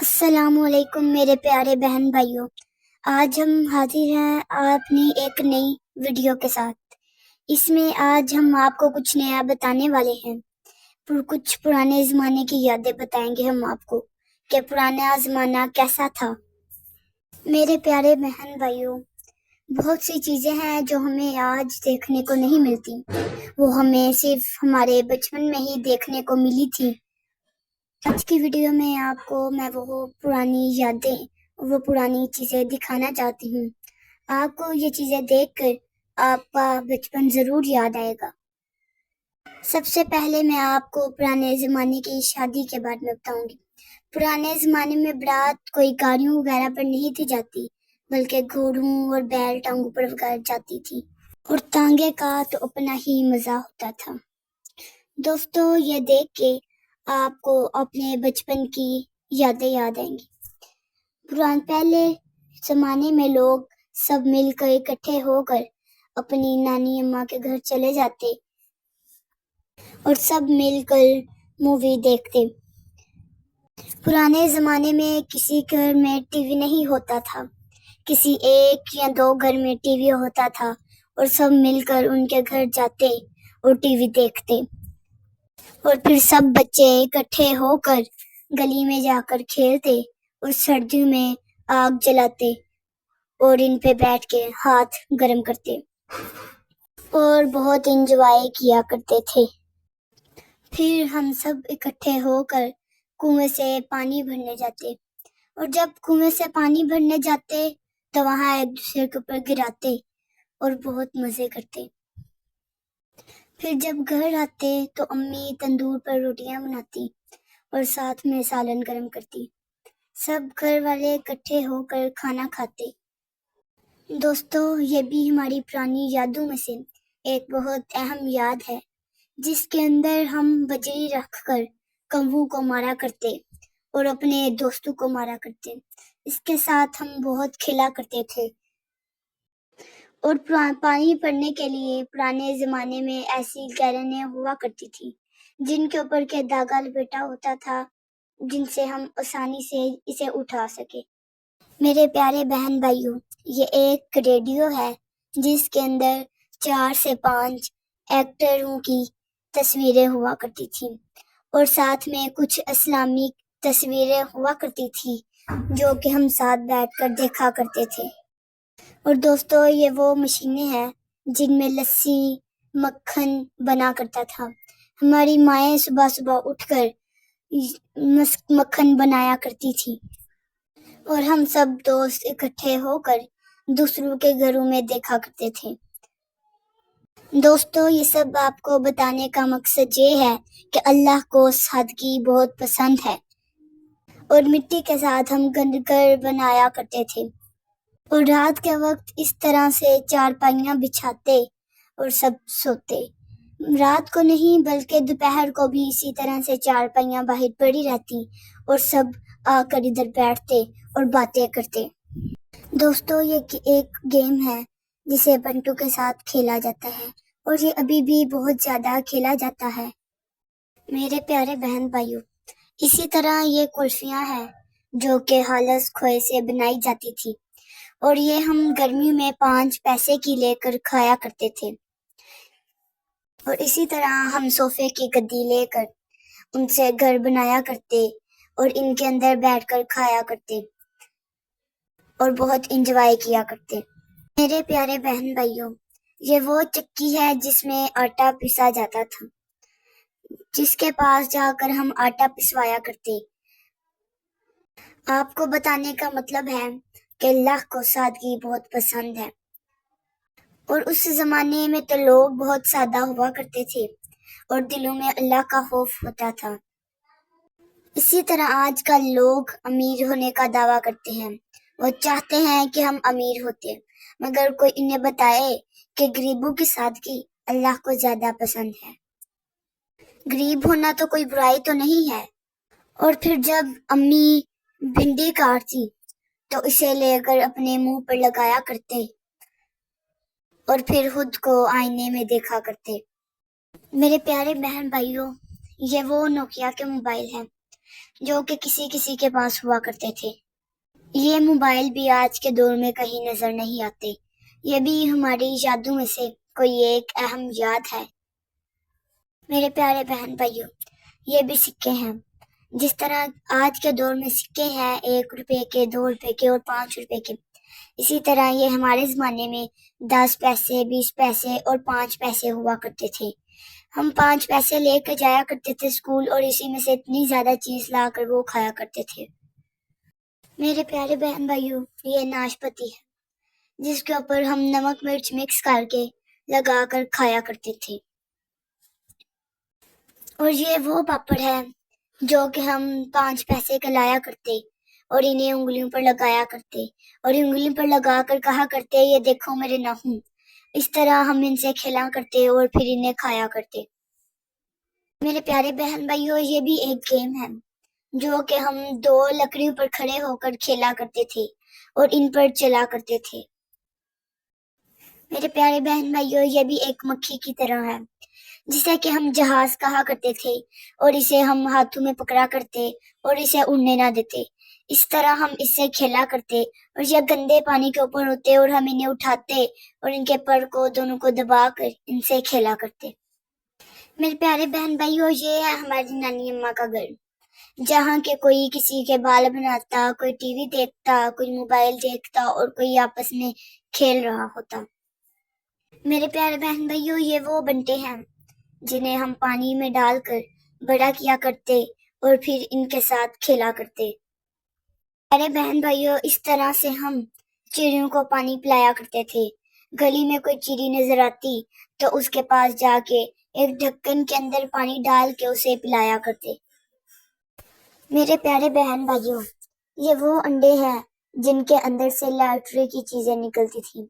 السلام علیکم میرے پیارے بہن بھائیوں، آج ہم حاضر ہیں اپنی ایک نئی ویڈیو کے ساتھ۔ اس میں آج ہم آپ کو کچھ نیا بتانے والے ہیں، کچھ پرانے زمانے کی یادیں بتائیں گے ہم آپ کو کہ پرانا زمانہ کیسا تھا۔ میرے پیارے بہن بھائیوں، بہت سی چیزیں ہیں جو ہمیں آج دیکھنے کو نہیں ملتی، وہ ہمیں صرف ہمارے بچپن میں ہی دیکھنے کو ملی تھی۔ آج کی ویڈیو میں آپ کو میں وہ پرانی یادیں، وہ پرانی چیزیں دکھانا چاہتی ہوں۔ آپ کو یہ چیزیں دیکھ کر آپ کا بچپن ضرور یاد آئے گا۔ سب سے پہلے میں آپ کو پرانے زمانے کی شادی کے بارے میں بتاؤں گی۔ پرانے زمانے میں برات کوئی گاڑیوں وغیرہ پر نہیں تھی جاتی، بلکہ گھوڑوں اور بیل ٹانگوں پر وغیرہ جاتی تھی، اور تانگے کا تو اپنا ہی مزہ ہوتا تھا۔ دوستو، یہ دیکھ کے آپ کو اپنے بچپن کی یادیں یاد آئیں گی۔ پہلے زمانے میں لوگ سب مل کر اکٹھے ہو کر اپنی نانی اماں کے گھر چلے جاتے اور سب مل کر مووی دیکھتے۔ پرانے زمانے میں کسی گھر میں ٹی وی نہیں ہوتا تھا، کسی ایک یا دو گھر میں ٹی وی ہوتا تھا اور سب مل کر ان کے گھر جاتے اور ٹی وی دیکھتے، اور پھر سب بچے اکٹھے ہو کر گلی میں جا کر کھیلتے اور سردیوں میں آگ جلاتے اور ان پہ بیٹھ کے ہاتھ گرم کرتے اور بہت انجوائے کیا کرتے تھے۔ پھر ہم سب اکٹھے ہو کر کنویں سے پانی بھرنے جاتے، اور جب کنویں سے پانی بھرنے جاتے تو وہاں ایک دوسرے کے اوپر گراتے اور بہت مزے کرتے۔ پھر جب گھر آتے تو امی تندور پر روٹیاں بناتی اور ساتھ میں سالن گرم کرتی، سب گھر والے اکٹھے ہو کر کھانا کھاتے۔ دوستو، یہ بھی ہماری پرانی یادوں میں سے ایک بہت اہم یاد ہے، جس کے اندر ہم بجری رکھ کر کوا کو مارا کرتے اور اپنے دوستوں کو مارا کرتے۔ اس کے ساتھ ہم بہت کھیلا کرتے تھے۔ اور پانی بھرنے کے لیے پرانے زمانے میں ایسی کیرنیں ہوا کرتی تھی جن کے اوپر کے دھاگا لپیٹا ہوتا تھا، جن سے ہم آسانی سے اسے اٹھا سکے۔ میرے پیارے بہن بھائیوں، یہ ایک ریڈیو ہے جس کے اندر 4 سے 5 ایکٹروں کی تصویریں ہوا کرتی تھی، اور ساتھ میں کچھ اسلامک تصویریں ہوا کرتی تھی جو کہ ہم ساتھ بیٹھ کر دیکھا کرتے تھے۔ اور دوستو، یہ وہ مشینیں ہیں جن میں لسی مکھن بنا کرتا تھا۔ ہماری مائیں صبح صبح اٹھ کر مکھن بنایا کرتی تھی، اور ہم سب دوست اکٹھے ہو کر دوسروں کے گھروں میں دیکھا کرتے تھے۔ دوستو، یہ سب آپ کو بتانے کا مقصد یہ ہے کہ اللہ کو سادگی بہت پسند ہے، اور مٹی کے ساتھ ہم گھر بنایا کرتے تھے، اور رات کے وقت اس طرح سے چارپائیاں بچھاتے اور سب سوتے۔ رات کو نہیں بلکہ دوپہر کو بھی اسی طرح سے چارپائیاں باہر پڑی رہتی اور سب آ کر ادھر بیٹھتے اور باتیں کرتے۔ دوستو، یہ ایک گیم ہے جسے بنٹو کے ساتھ کھیلا جاتا ہے، اور یہ ابھی بھی بہت زیادہ کھیلا جاتا ہے۔ میرے پیارے بہن بھائیوں، اسی طرح یہ کلفیاں ہیں جو کہ خالص کھوئے سے بنائی جاتی تھی، اور یہ ہم گرمیوں میں 5 پیسے کی لے کر کھایا کرتے تھے۔ اور اسی طرح ہم صوفے کی گدی لے کر ان سے گھر بنایا کرتے اور ان کے اندر بیٹھ کر کھایا کرتے اور بہت انجوائے کیا کرتے۔ میرے پیارے بہن بھائیوں، یہ وہ چکی ہے جس میں آٹا پیسا جاتا تھا، جس کے پاس جا کر ہم آٹا پسوایا کرتے۔ آپ کو بتانے کا مطلب ہے کہ اللہ کو سادگی بہت پسند ہے، اور اس زمانے میں تو لوگ بہت سادہ ہوا کرتے تھے اور دلوں میں اللہ کا خوف ہوتا تھا۔ اسی طرح آج کل لوگ امیر ہونے کا دعویٰ کرتے ہیں، وہ چاہتے ہیں کہ ہم امیر ہوتے، مگر کوئی انہیں بتائے کہ غریبوں کی سادگی اللہ کو زیادہ پسند ہے۔ غریب ہونا تو کوئی برائی تو نہیں ہے۔ اور پھر جب امی بھنڈی کاٹتی تو اسے لے کر اپنے منہ پر لگایا کرتے اور پھر خود کو آئینے میں دیکھا کرتے۔ میرے پیارے بہن بھائیوں، یہ وہ نوکیا کے موبائل ہیں جو کہ کسی کسی کے پاس ہوا کرتے تھے۔ یہ موبائل بھی آج کے دور میں کہیں نظر نہیں آتے۔ یہ بھی ہماری یادوں میں سے کوئی ایک اہم یاد ہے۔ میرے پیارے بہن بھائیوں، یہ بھی سکے ہیں۔ جس طرح آج کے دور میں سکے ہیں 1 روپے کے، 2 روپے کے اور 5 روپے کے، اسی طرح یہ ہمارے زمانے میں 10 پیسے، 20 پیسے اور 5 پیسے ہوا کرتے تھے۔ ہم 5 پیسے لے کر جایا کرتے تھے اسکول، اور اسی میں سے اتنی زیادہ چیز لا کر وہ کھایا کرتے تھے۔ میرے پیارے بہن بھائیوں، یہ ناشپتی ہے جس کے اوپر ہم نمک مرچ مکس کر کے لگا کر کھایا کرتے تھے۔ اور یہ وہ پاپڑ ہے جو کہ ہم 5 پیسے کا لایا کرتے اور انہیں انگلیوں پر لگایا کرتے، اور انگلیوں پر لگا کر کہا کرتے یہ دیکھو میرے ناخن۔ اس طرح ہم ان سے کھیلا کرتے اور پھر انہیں کھایا کرتے۔ میرے پیارے بہن بھائیوں، یہ بھی ایک گیم ہے جو کہ ہم 2 لکڑیوں پر کھڑے ہو کر کھیلا کرتے تھے اور ان پر چلا کرتے تھے۔ میرے پیارے بہن بھائیوں، یہ بھی ایک مکھی کی طرح ہے جسے کہ ہم جہاز کہا کرتے تھے، اور اسے ہم ہاتھوں میں پکڑا کرتے اور اسے اڑنے نہ دیتے۔ اس طرح ہم اس سے کھیلا کرتے، اور یہ گندے پانی کے اوپر ہوتے اور ہم انہیں اٹھاتے اور ان کے پر کو دونوں کو دبا کر ان سے کھیلا کرتے۔ میرے پیارے بہن بھائیوں، یہ ہے ہماری نانی اماں کا گھر، جہاں کے کوئی کسی کے بال بناتا، کوئی ٹی وی دیکھتا، کوئی موبائل دیکھتا اور کوئی آپس میں کھیل رہا ہوتا۔ میرے پیارے بہن بھائیوں، یہ وہ بنٹے ہیں جنہیں ہم پانی میں ڈال کر بڑا کیا کرتے اور پھر ان کے ساتھ کھیلا کرتے۔ میرے بہن بھائیوں، اس طرح سے ہم چڑیوں کو پانی پلایا کرتے تھے۔ گلی میں کوئی چڑی نظر آتی تو اس کے پاس جا کے ایک ڈھکن کے اندر پانی ڈال کے اسے پلایا کرتے۔ میرے پیارے بہن بھائیوں، یہ وہ انڈے ہیں جن کے اندر سے لاٹری کی چیزیں نکلتی تھی،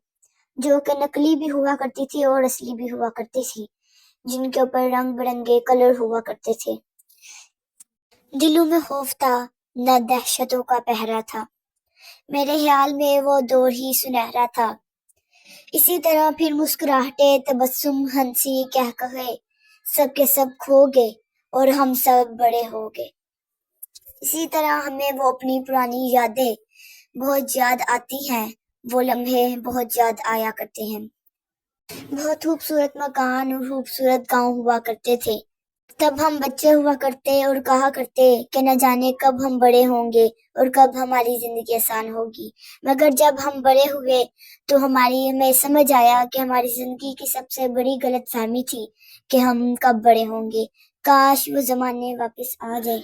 جو کہ نقلی بھی ہوا کرتی تھی اور اصلی بھی ہوا کرتی تھی، جن کے اوپر رنگ برنگے کلر ہوا کرتے تھے۔ دلوں میں خوف تھا، نہ دہشتوں کا پہرا تھا۔ میرے خیال میں وہ دور ہی سنہرا تھا۔ اسی طرح پھر مسکراہٹے، تبسم، ہنسی، قہقہے سب کے سب کھو گئے اور ہم سب بڑے ہو گئے۔ اسی طرح ہمیں وہ اپنی پرانی یادیں بہت یاد آتی ہیں، وہ لمحے بہت یاد آیا کرتے ہیں۔ بہت خوبصورت مکان اور خوبصورت گاؤں ہوا کرتے تھے۔ تب ہم بچے ہوا کرتے اور کہا کرتے کہ نہ جانے کب ہم بڑے ہوں گے اور کب ہماری زندگی آسان ہوگی، مگر جب ہم بڑے ہوئے تو ہمیں سمجھ آیا کہ ہماری زندگی کی سب سے بڑی غلط فہمی تھی کہ ہم کب بڑے ہوں گے۔ کاش وہ زمانے واپس آ جائے۔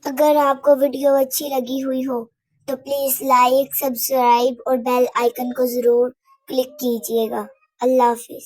اگر آپ کو ویڈیو اچھی لگی ہوئی ہو تو پلیز لائک، سبسکرائب اور بیل آئیکن کو ضرور کلک کیجیے گا۔ اللہ حافظ۔